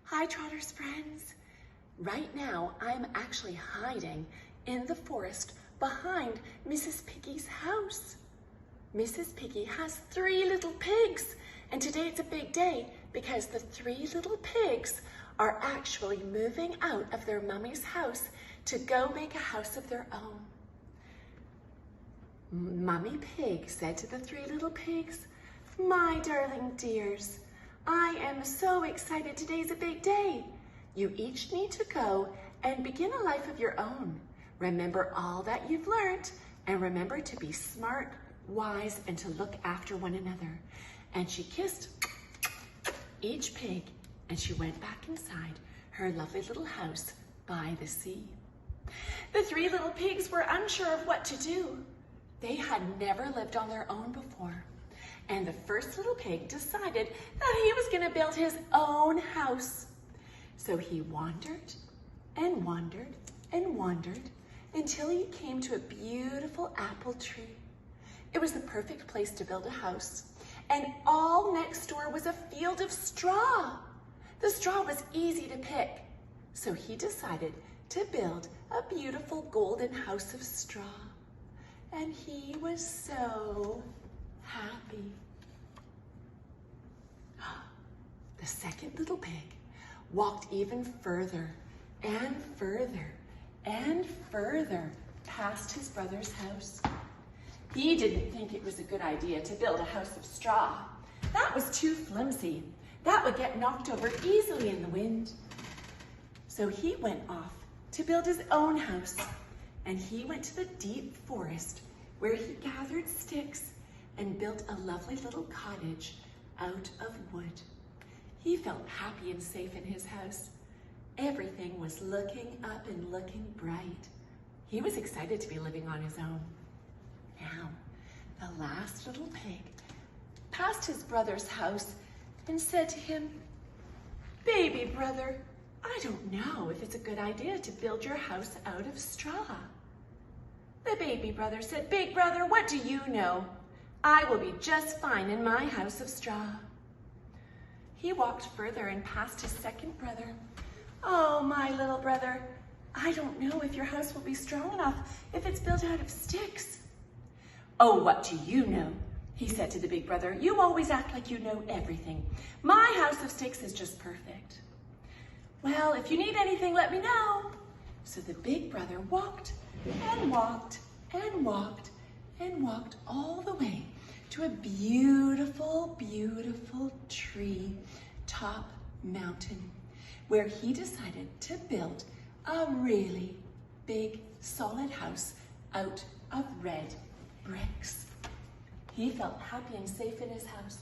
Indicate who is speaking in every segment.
Speaker 1: Hi, Trotters friends. Right now, I'm actually hiding in the forest behind Mrs. Piggy's house. Mrs. Piggy has 3 little pigs, and today it's a big day because the 3 little pigs are actually moving out of their mummy's house to go make a house of their own. Mummy Pig said to the 3 little pigs, "My darling dears, I am so excited. Today's a big day. You each need to go and begin a life of your own. Remember all that you've learned, and remember to be smart, wise, and to look after one another." And she kissed each pig, and she went back inside her lovely little house by the sea. The 3 little pigs were unsure of what to do. They had never lived on their own before. And the first little pig decided that he was going to build his own house. So he wandered and wandered and wandered until he came to a beautiful apple tree. It was the perfect place to build a house. And all next door was a field of straw. The straw was easy to pick. So he decided to build a beautiful golden house of straw. And he was so happy. The second little pig walked even further and further and further past his brother's house. He didn't think it was a good idea to build a house of straw. That was too flimsy. That would get knocked over easily in the wind. So he went off to build his own house, and he went to the deep forest where he gathered sticks and built a lovely little cottage out of wood. He felt happy and safe in his house. Everything was looking up and looking bright. He was excited to be living on his own. Now, the last little pig passed his brother's house and said to him, "Baby brother, I don't know if it's a good idea to build your house out of straw." The baby brother said, "Big brother, what do you know? I will be just fine in my house of straw." He walked further and passed his second brother. "Oh, my little brother, I don't know if your house will be strong enough if it's built out of sticks." "Oh, what do you know?" he said to the big brother. "You always act like you know everything. My house of sticks is just perfect." "Well, if you need anything, let me know." So the big brother walked and walked and walked and walked all the way to a beautiful, beautiful tree top mountain where he decided to build a really big, solid house out of red bricks. He felt happy and safe in his house,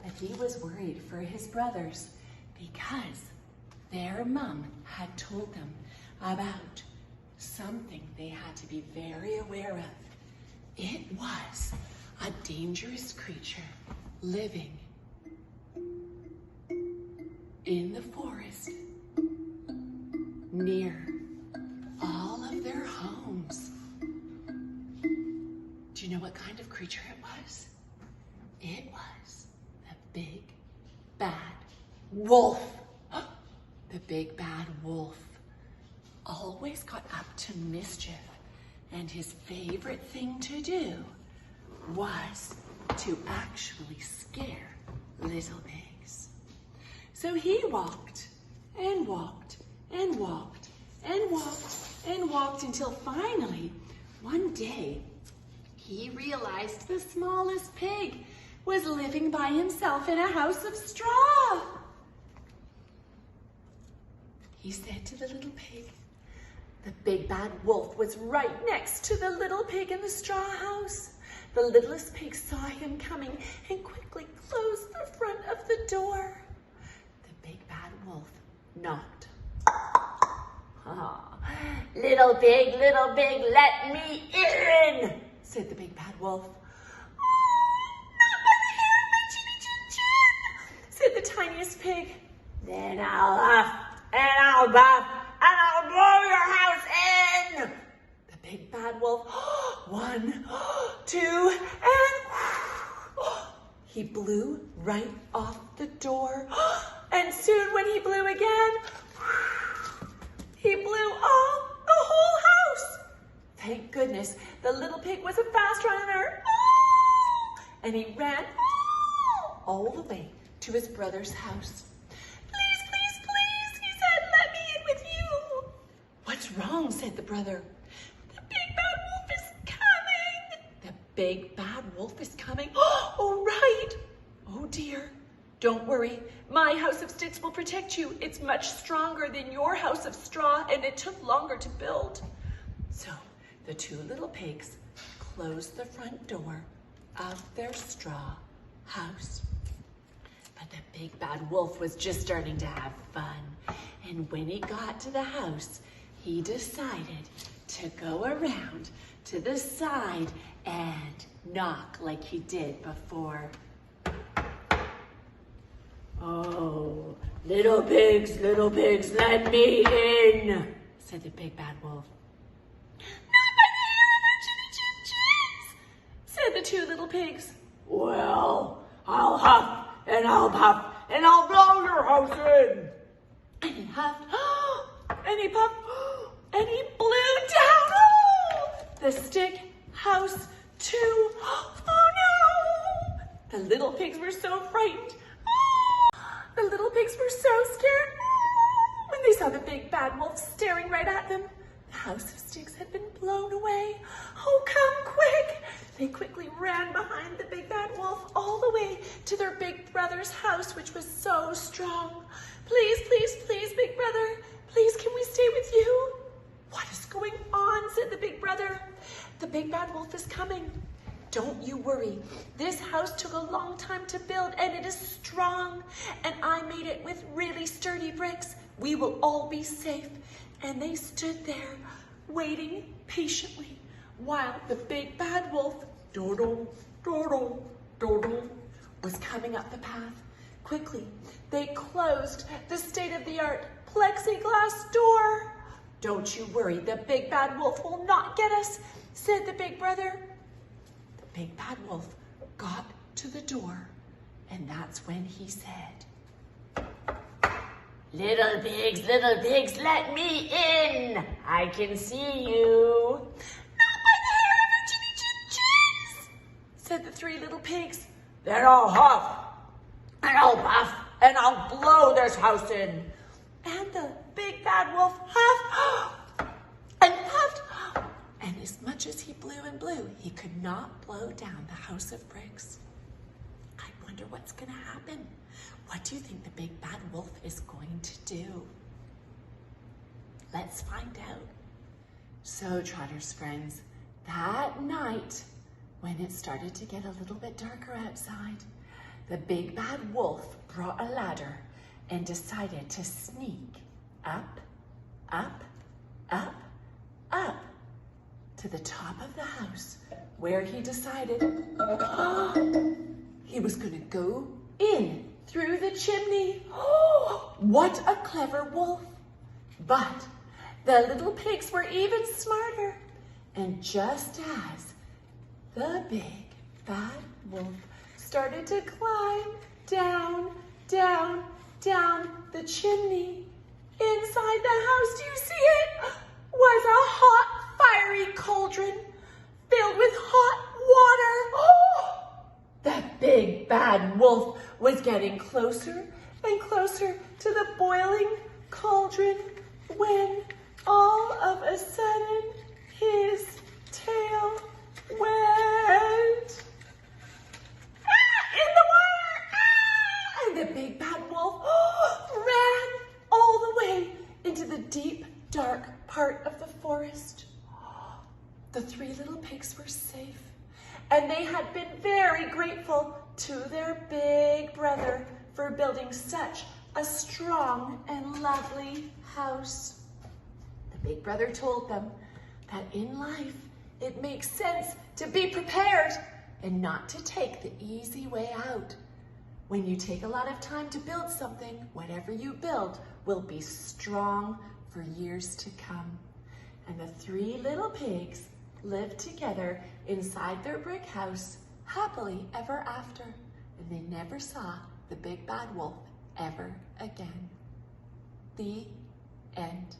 Speaker 1: but he was worried for his brothers because their mom had told them about something they had to be very aware of. It was a dangerous creature living in the forest near all of their homes. Do you know what kind of creature it was? It was the big bad wolf. The big bad wolf always got up to mischief, and his favorite thing to do was to actually scare little pigs. So he walked and walked and walked and walked and walked until finally one day he realized the smallest pig was living by himself in a house of straw. He said to the little pig, the big bad wolf was right next to the little pig in the straw house. The littlest pig saw him coming and quickly closed the front of the door. The big bad wolf knocked. "Ah, little pig, let me in," said the big bad wolf. "Oh, not by the hair of my chinny chin chin," said the tiniest pig. "Then I'll huff and I'll buff and I'll blow your house in." The big bad wolf, 1, 2, and he blew right off the door. And soon when he blew again, goodness, the little pig was a fast runner. And he ran all the way to his brother's house. Please, please, please, he said, let me in with you. What's wrong, said the brother. The big bad wolf is coming. The big bad wolf is coming? Oh, right. Oh, dear. Don't worry. My house of sticks will protect you. It's much stronger than your house of straw, and it took longer to build. So the two little pigs closed the front door of their straw house. But the big bad wolf was just starting to have fun. And when he got to the house, he decided to go around to the side and knock like he did before. Oh, little pigs, let me in, said the big bad wolf. Not by the hair of our chitty chit chits, said the two little pigs. Well, I'll huff and I'll puff and I'll blow your house in. And he huffed, and he puffed, and he blew down the stick house too. Oh no! The little pigs were so frightened. The little pigs were so scared when they saw the big bad wolf staring right at them. The house of sticks had been blown away. Oh, come quick! They quickly ran behind the big bad wolf all the way to their big brother's house, which was so strong. Please, please, please, big brother, please, can we stay with you? What is going on? Said the big brother. The big bad wolf is coming. Don't you worry. This house took a long time to build and it is strong. And I made it with really sturdy bricks. We will all be safe. And they stood there waiting patiently while the big bad wolf, doodle, doodle, doodle, was coming up the path. Quickly, they closed the state-of-the-art plexiglass door. Don't you worry, the big bad wolf will not get us, said the big brother. The big bad wolf got to the door, and that's when he said, little pigs, let me in. I can see you. Not by the hair of your chitty chit chits, said the three little pigs. Then I'll huff, and I'll puff, and I'll blow this house in. And the big bad wolf huffed and puffed, and as much as he blew and blew, he could not blow down the house of bricks. I wonder what's going to happen. What do you think the big bad wolf is going to do? Let's find out. So, Trotters friends, that night, when it started to get a little bit darker outside, the big bad wolf brought a ladder and decided to sneak up, up, up, up to the top of the house, where he decided he was going to go in through the chimney. What a clever wolf. But the little pigs were even smarter. And just as the big bad wolf started to climb down, down, down the chimney, inside the house, do you see it, was a hot, fiery cauldron filled with hot water. The big bad wolf was getting closer and closer to the boiling cauldron when all of a sudden his tail went in the water. And the big bad wolf ran all the way into the deep, dark part of the forest. The three little pigs were safe, and they had been very grateful to their big brother for building such a strong and lovely house. The big brother told them that in life, it makes sense to be prepared and not to take the easy way out. When you take a lot of time to build something, whatever you build will be strong for years to come. And the three little pigs lived together inside their brick house happily ever after, and they never saw the big bad wolf ever again. The end.